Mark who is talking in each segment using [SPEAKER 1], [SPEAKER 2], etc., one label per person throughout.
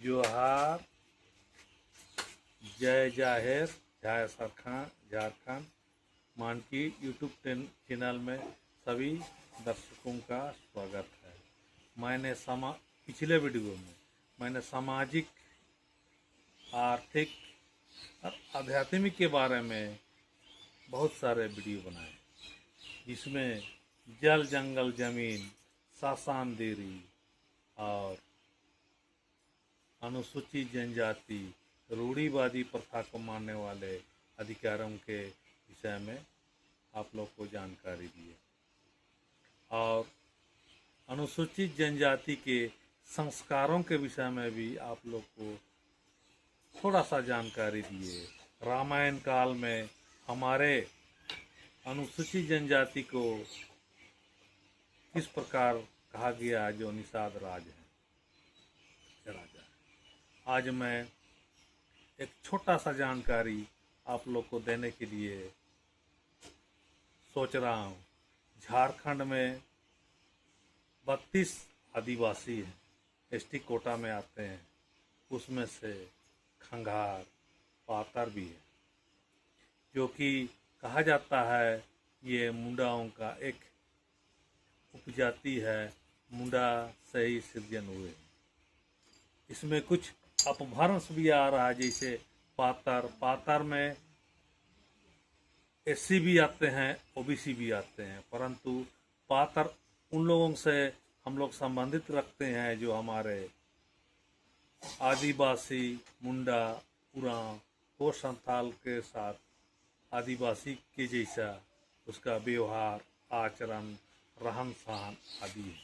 [SPEAKER 1] जोहार, जय जाहिर, जय झारखंड। मानकी यूट्यूब चैनल में सभी दर्शकों का स्वागत है। पिछले वीडियो में मैंने सामाजिक, आर्थिक और आध्यात्मिक के बारे में बहुत सारे वीडियो बनाए, जिसमें जल, जंगल, जमीन, शासन देरी और अनुसूचित जनजाति, रूढ़िवादी प्रथा को मानने वाले अधिकारों के विषय में आप लोग को जानकारी दी है और अनुसूचित जनजाति के संस्कारों के विषय में भी आप लोग को थोड़ा सा जानकारी दिए। रामायण काल में हमारे अनुसूचित जनजाति को किस प्रकार कहा गया जो निषाद राज है, राजा। आज मैं एक छोटा सा जानकारी आप लोग को देने के लिए सोच रहा हूँ। झारखंड में 32 आदिवासी हैं, एसटी कोटा में आते हैं। उसमें से खंगार, पातर भी है, जो कि कहा जाता है ये मुंडाओं का एक उपजाति है, मुंडा से ही सृजन हुए। इसमें कुछ अपभ्रंश भी आ रहा है, जैसे पातर में एससी भी आते हैं, ओबीसी भी आते हैं, परंतु पातर उन लोगों से हम लोग संबंधित रखते हैं जो हमारे आदिवासी, मुंडा, उरांव और संथाल के साथ आदिवासी के जैसा उसका व्यवहार, आचरण, रहन सहन आदि है।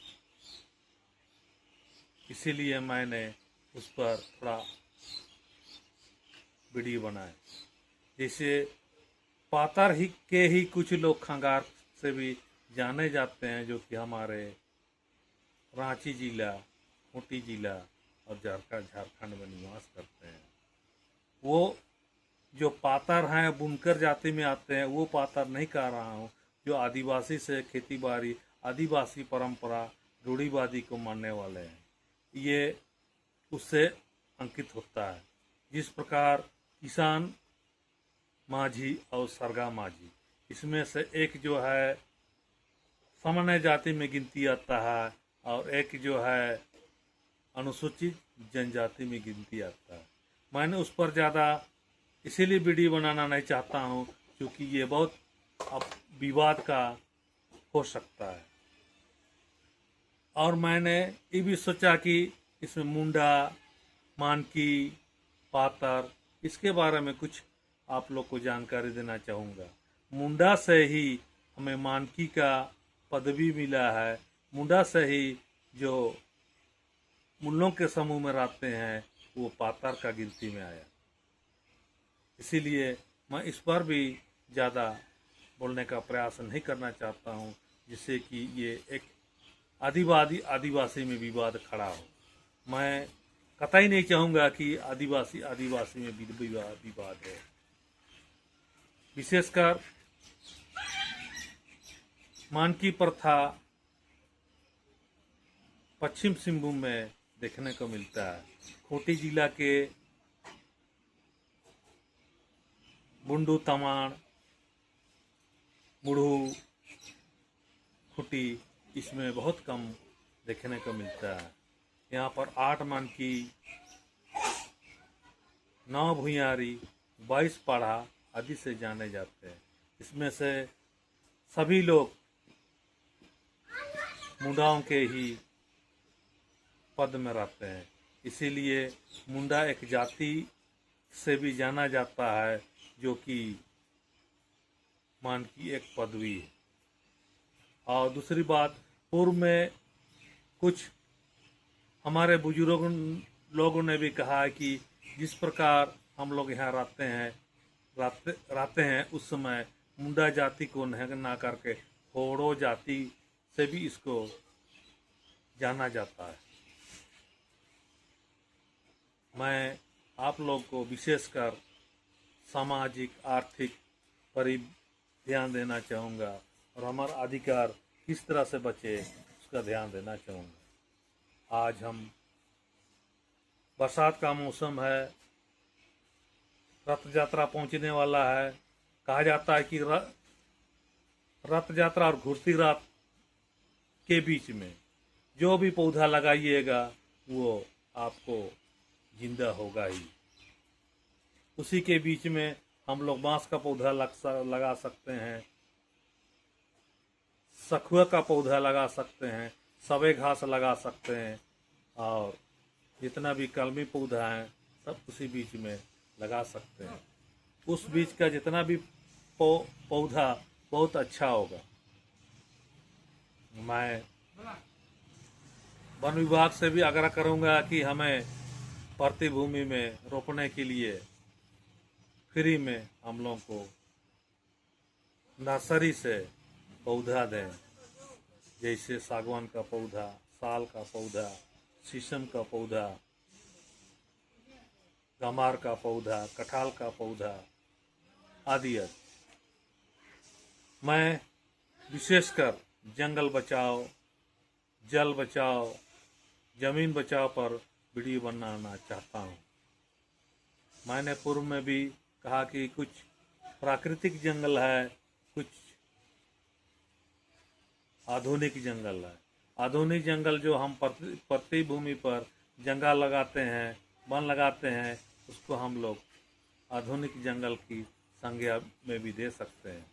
[SPEAKER 1] इसीलिए मैंने उस पर थोड़ा वीडियो बनाए। जैसे पातर ही कुछ लोग खंगार से भी जाने जाते हैं, जो कि हमारे रांची जिला, खूंटी जिला और झारखंड में निवास करते हैं। वो जो पातर हैं, बुनकर जाति में आते हैं, वो पातर नहीं कह रहा हूँ। जो आदिवासी से खेती बाड़ी, आदिवासी परंपरा, रूढ़िवादी को मानने वाले हैं, ये उससे अंकित होता है। जिस प्रकार किसान माझी और सरगा माझी, इसमें से एक जो है सामान्य जाति में गिनती आता है और एक जो है अनुसूचित जनजाति में गिनती आता है। मैंने उस पर ज़्यादा इसीलिए वीडियो बनाना नहीं चाहता हूँ, क्योंकि ये बहुत अब विवाद का हो सकता है। और मैंने ये भी सोचा कि इसमें मुंडा, मानकी, पातर, इसके बारे में कुछ आप लोग को जानकारी देना चाहूँगा। मुंडा से ही हमें मानकी का पदवी मिला है। मुंडा से ही जो मुल्लों के समूह में रहते हैं वो पातर का गिनती में आया। इसीलिए मैं इस पर भी ज़्यादा बोलने का प्रयास नहीं करना चाहता हूँ, जिससे कि ये एक आदिवासी में विवाद खड़ा हो। मैं कतई नहीं चाहूँगा कि आदिवासी में विवाद है। विशेषकर मानकी प्रथा पश्चिम सिंहभूम में देखने को मिलता है। खूंटी जिला के बुंडू, तमाड़, मुढ़ू, खूंटी, इसमें बहुत कम देखने को मिलता है। यहाँ पर 8 मानकी, 9 भुइयारी, 22 पाढ़ा आदि से जाने जाते हैं। इसमें से सभी लोग मुंडाओं के ही पद में रहते हैं। इसीलिए मुंडा एक जाति से भी जाना जाता है, जो कि मानकी एक पदवी है। और दूसरी बात, पूर्व में कुछ हमारे बुजुर्गों लोगों ने भी कहा है कि जिस प्रकार हम लोग यहाँ रहते हैं उस समय मुंडा जाति को ना करके होड़ो जाति से भी इसको जाना जाता है। मैं आप लोग को विशेषकर सामाजिक, आर्थिक पर ही ध्यान देना चाहूँगा और हमारा अधिकार किस तरह से बचे उसका ध्यान देना चाहूँगा। आज हम बरसात का मौसम है, रथ यात्रा पहुंचने वाला है। कहा जाता है कि रथ यात्रा और घुरती रात के बीच में जो भी पौधा लगाइएगा वो आपको जिंदा होगा ही। उसी के बीच में हम लोग बांस का पौधा लगा सकते हैं, सखुआ का पौधा लगा सकते हैं, सवे घास लगा सकते हैं, और जितना भी कलमी पौधा है सब उसी बीच में लगा सकते हैं। उस बीच का जितना भी पौधा बहुत अच्छा होगा। मैं वन विभाग से भी आग्रह करूंगा कि हमें प्रति भूमि में रोपने के लिए फ्री में हम लोगों को नर्सरी से पौधा दें, जैसे सागवान का पौधा, साल का पौधा, शीशम का पौधा, गमार का पौधा, कटहल का पौधा आदि। मैं विशेषकर जंगल बचाओ, जल बचाओ, जमीन बचाओ पर वीडियो बनाना चाहता हूँ। मैंने पूर्व में भी कहा कि कुछ प्राकृतिक जंगल है, कुछ आधुनिक जंगल है। आधुनिक जंगल जो हम प्रति भूमि पर जंगल लगाते हैं, वन लगाते हैं, उसको हम लोग आधुनिक जंगल की संज्ञा में भी दे सकते हैं।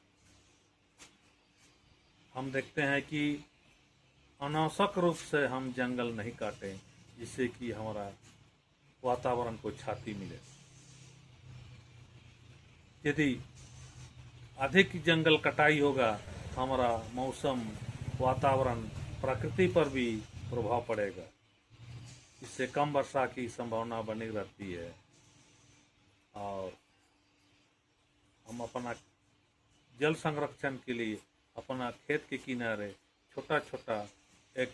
[SPEAKER 1] हम देखते हैं कि अनावश्यक रूप से हम जंगल नहीं काटें, जिससे कि हमारा वातावरण को क्षति मिले। यदि अधिक जंगल कटाई होगा तो हमारा मौसम, वातावरण, प्रकृति पर भी प्रभाव पड़ेगा। इससे कम वर्षा की संभावना बनी रहती है और हम अपना जल संरक्षण के लिए अपना खेत के किनारे छोटा छोटा एक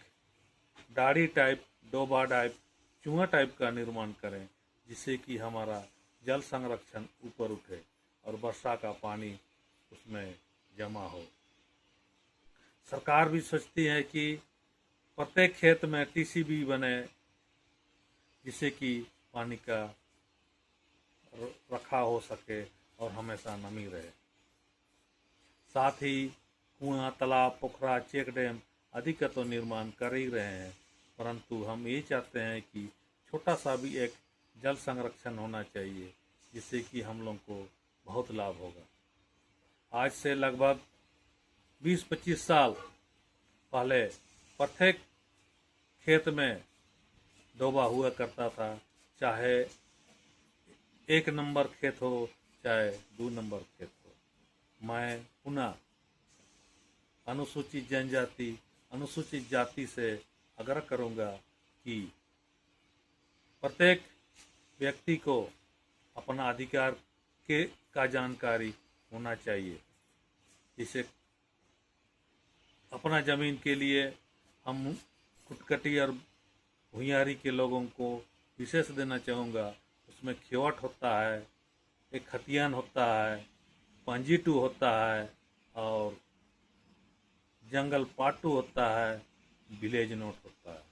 [SPEAKER 1] डाड़ी टाइप, डोबा टाइप, चूहा टाइप का निर्माण करें, जिससे कि हमारा जल संरक्षण ऊपर उठे और वर्षा का पानी उसमें जमा हो। सरकार भी सोचती है कि प्रत्येक खेत में टीसीबी बने, जिससे कि पानी का रखाव हो सके और हमेशा नमी रहे। साथ ही कुआं, तालाब, पोखरा, चेक डैम आदि का तो निर्माण कर ही रहे हैं, परंतु हम ये चाहते हैं कि छोटा सा भी एक जल संरक्षण होना चाहिए, जिससे कि हम लोग को बहुत लाभ होगा। आज से लगभग 20-25 साल पहले प्रत्येक खेत में डोबा हुआ करता था, चाहे 1 नंबर खेत हो चाहे 2 नंबर खेत हो। मैं पुनः अनुसूचित जनजाति, अनुसूचित जाति से आग्रह करूंगा कि प्रत्येक व्यक्ति को अपना अधिकार का जानकारी होना चाहिए। जिसे अपना जमीन के लिए हम कुटकटी और भुइयारी के लोगों को विशेष देना चाहूँगा। उसमें खियवट होता है, एक खतियान होता है, पंजीटू होता है और जंगल पाटू होता है, विलेज नोट होता है।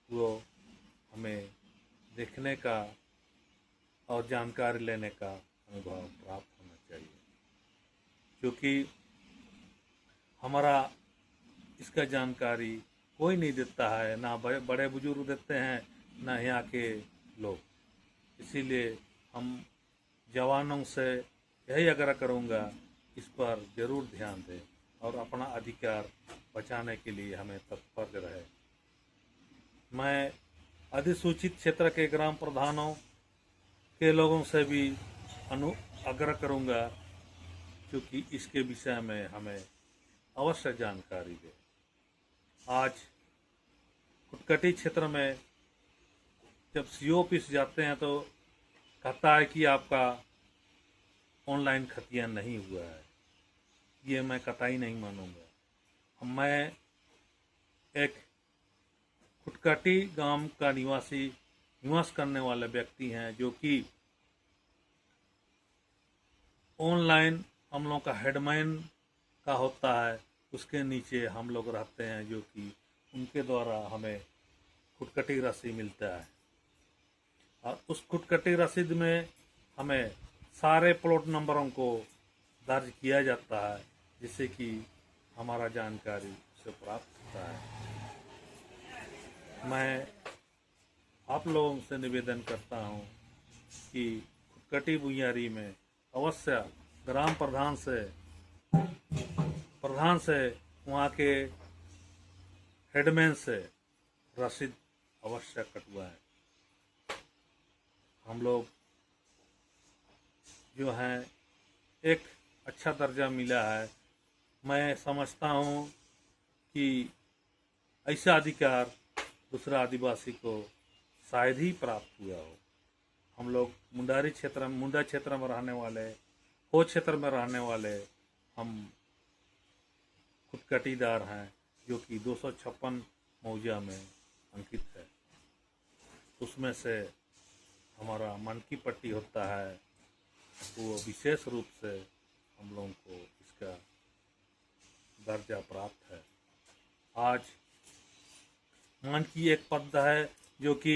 [SPEAKER 1] वो हमें देखने का और जानकारी लेने का अनुभव प्राप्त होना चाहिए, क्योंकि हमारा इसका जानकारी कोई नहीं देता है, ना बड़े बुजुर्ग देते हैं, ना यहाँ के लोग। इसीलिए हम जवानों से यही आग्रह करूँगा, इस पर जरूर ध्यान दें और अपना अधिकार बचाने के लिए हमें तत्पर रहे। मैं अधिसूचित क्षेत्र के ग्राम प्रधानों के लोगों से भी आग्रह करूँगा, क्योंकि इसके विषय में हमें अवश्य जानकारी दें। आज कुटकटी क्षेत्र में जब सीओ ऑफिस जाते हैं तो कहता है कि आपका ऑनलाइन खतियान नहीं हुआ है। ये मैं कतई नहीं मानूंगा। मैं एक कुटकटी गांव का निवास करने वाले व्यक्ति हैं, जो कि ऑनलाइन हम लोग का हेडमैन का होता है, उसके नीचे हम लोग रहते हैं, जो कि उनके द्वारा हमें कुटकटी राशि मिलता है। और उस खुदकटी रसीद में हमें सारे प्लॉट नंबरों को दर्ज किया जाता है, जिससे कि हमारा जानकारी से प्राप्त होता है। मैं आप लोगों से निवेदन करता हूं कि खुदकटी भुइयारी में अवश्य ग्राम प्रधान से वहाँ के हेडमैन से रसीद अवश्य कटवाएं। हम लोग जो हैं एक अच्छा दर्जा मिला है। मैं समझता हूँ कि ऐसा अधिकार दूसरा आदिवासी को शायद ही प्राप्त हुआ हो। हम लोग मुंडा क्षेत्र में रहने वाले, हो क्षेत्र में रहने वाले हम खुदकटीदार हैं, जो कि 256 मौजा में अंकित है। उसमें से हमारा मन की पट्टी होता है, वो विशेष रूप से हम लोगों को इसका दर्जा प्राप्त है। आज मन की एक पद है जो कि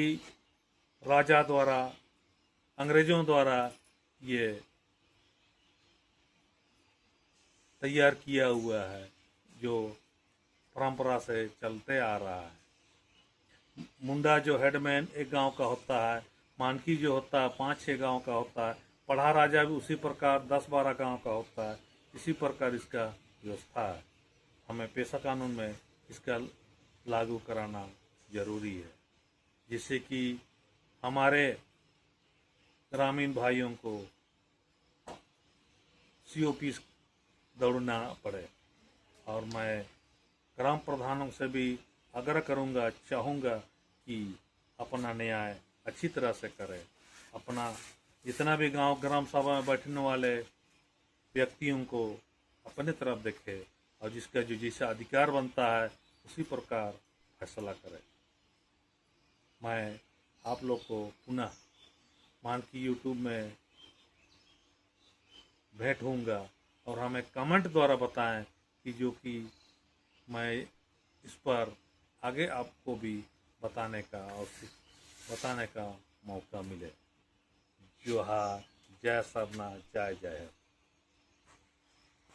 [SPEAKER 1] राजा द्वारा, अंग्रेजों द्वारा ये तैयार किया हुआ है, जो परंपरा से चलते आ रहा है। मुंडा जो हेडमैन एक गांव का होता है, मानकी जो होता है 5-6 गांव का होता है, पढ़ा राजा भी उसी प्रकार 10-12 गांव का होता है। इसी प्रकार इसका व्यवस्था है। हमें पेशा कानून में इसका लागू कराना जरूरी है, जिससे कि हमारे ग्रामीण भाइयों को COP दौड़ना पड़े। और मैं ग्राम प्रधानों से भी आग्रह करूंगा, चाहूँगा कि अपना न्याय अच्छी तरह से करें। अपना जितना भी गांव ग्राम सभा में बैठने वाले व्यक्तियों को अपने तरफ देखे और जिसका जो जैसा अधिकार बनता है उसी प्रकार फैसला करे। मैं आप लोग को पुनः मान की YouTube में भेंट होऊंगा और हमें कमेंट द्वारा बताएं कि जो कि मैं इस पर आगे आपको भी बताने का मौका मिले। जोहार, जय सरना, जय जय।